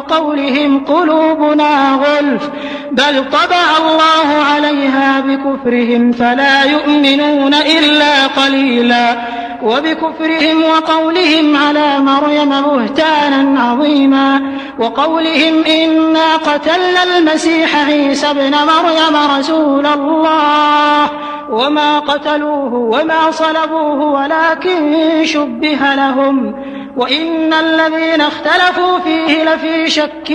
وقولهم قلوبنا غلف بل طبع الله عليها بكفرهم فلا يؤمنون إلا قليلا وبكفرهم وقولهم على مريم بهتانا عظيما وقولهم إنا قتلنا المسيح عيسى ابن مريم رسول الله وما قتلوه وما صلبوه ولكن شبه لهم وإن الذين اختلفوا فيه لفي شك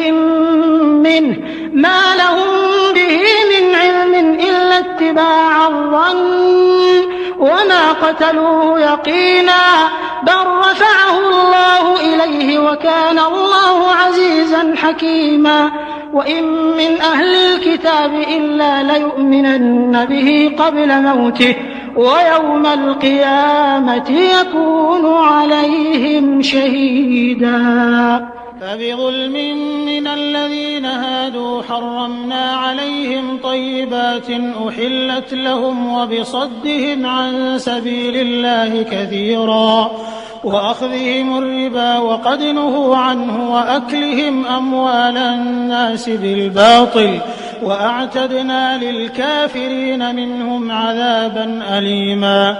منه ما لهم به من علم إلا اتباع الظن وما قتلوه يقينا بل رفعه الله إليه وكان الله عزيزا حكيما وإن من أهل الكتاب إلا ليؤمنن به قبل موته ويوم القيامة يكون عليهم شهيدا فبظلم من الذين هادوا حرمنا عليهم طيبات أحلت لهم وبصدهم عن سبيل الله كثيرا وأخذهم الربا وقد نهوا عنه وأكلهم أموال الناس بالباطل وأعتدنا للكافرين منهم عذابا أليما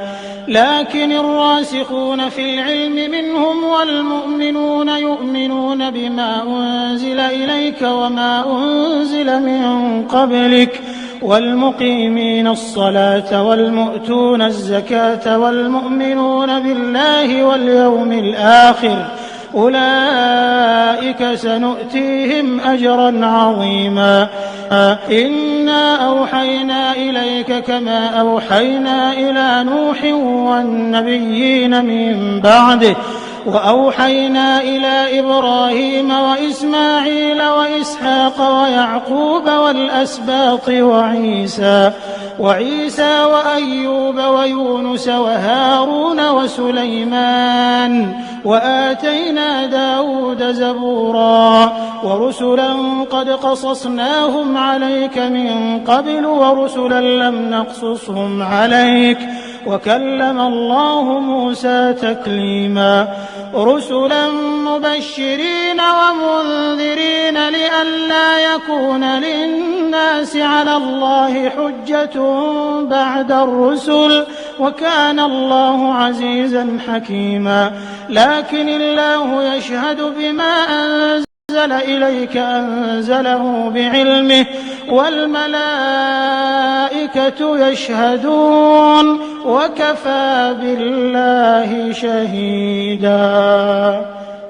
لكن الراسخون في العلم منهم والمؤمنون يؤمنون بما أنزل إليك وما أنزل من قبلك والمقيمين الصلاة والمؤتون الزكاة والمؤمنون بالله واليوم الآخر أولئك سنؤتيهم أجرا عظيما إنا أوحينا إليك كما أوحينا إلى نوح والنبيين من بعده وأوحينا إلى إبراهيم وإسماعيل وإسحاق ويعقوب والأسباط وعيسى وأيوب ويونس وهارون وسليمان وآتينا داود زبورا ورسلا قد قصصناهم عليك من قبل ورسلا لم نقصصهم عليك وكلم الله موسى تكليما رسلا مبشرين ومنذرين لئلا يكون للناس على الله حجة بعد الرسل وكان الله عزيزا حكيما لكن الله يشهد بما أنزل إليك أنزله بعلمه والملائكة يشهدون وكفى بالله شهيدا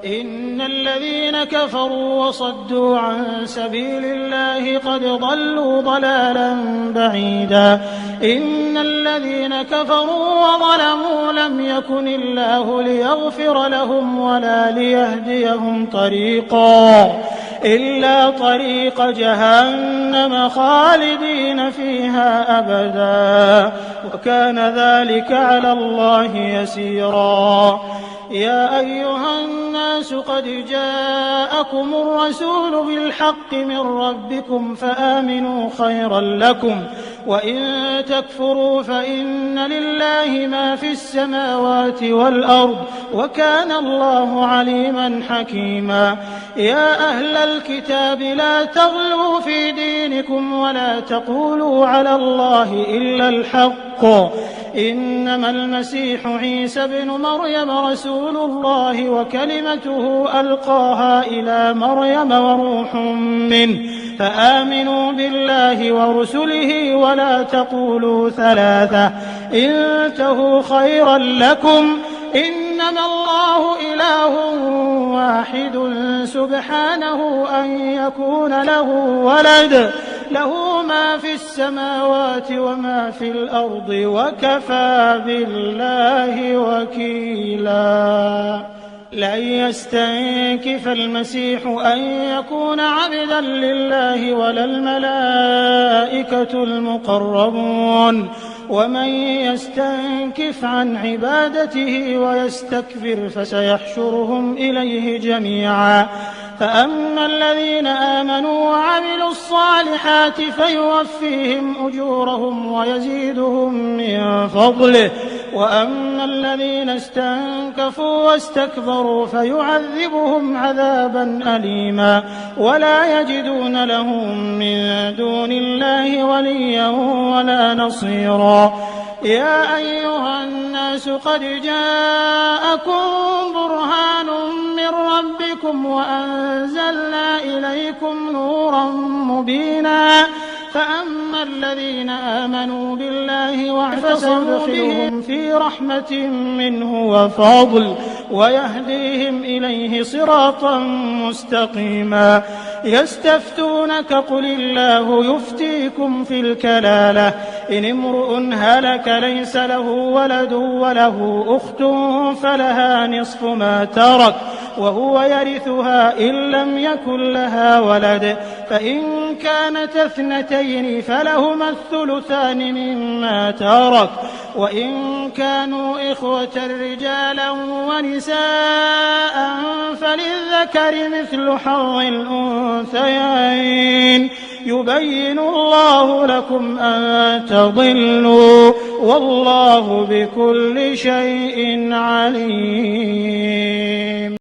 إن الذين كفروا وصدوا عن سبيل الله قد ضلوا ضلالا بعيدا إن الذين كفروا وظلموا لم يكن الله ليغفر لهم ولا ليهديهم طريقا إلا طريق جهنم خالدين فيها أبدا وكان ذلك على الله يسيرا يا أيها الناس قد جاءكم الرسول بالحق من ربكم فآمنوا خيرا لكم وإن تكفروا فإن لله ما في السماوات والأرض وكان الله عليما حكيما يا أهل الكتاب لا تغلوا في دينكم ولا تقولوا على الله إلا الحق إنما المسيح عيسى ابن مريم رسول الله وكلمته ألقاها إلى مريم وروح منه فآمنوا بالله ورسله ولا تقولوا ثلاثة انتهوا خيرا لكم إنما الله إله واحد سبحانه أن يكون له ولد له ما في السماوات وما في الأرض وكفى بالله وكيلا لن يستنكف المسيح أن يكون عبدا لله ولا الملائكة المقربون ومن يستنكف عن عبادته ويستكبر فسيحشرهم إليه جميعا فأما الذين آمنوا وعملوا الصالحات فيوفيهم أجورهم ويزيدهم من فضله وأما الذين استنكفوا واستكبروا فيعذبهم عذابا أليما ولا يجدون لهم من دون الله وليا ولا نصيرا. يا أيها الناس قد جاءكم برهان من ربكم وأنزلنا إليكم نورا مبينا فأما الذين آمنوا بالله واعتصموا به في رحمة منه وفضل ويهديهم إليه صراطا مستقيما. يستفتونك قل الله يفتيكم في الكلالة إن امرؤ هلك ليس له ولد وله أخت فلها نصف ما ترك وهو يرثها إن لم يكن لها ولد فإن كانت اثنتين فلهما الثلثان مما ترك وإن كانوا إخوة رجالا ونساء فللذكر مثل حظ الأنثيين يبين الله لكم أن تضلوا والله بكل شيء عليم.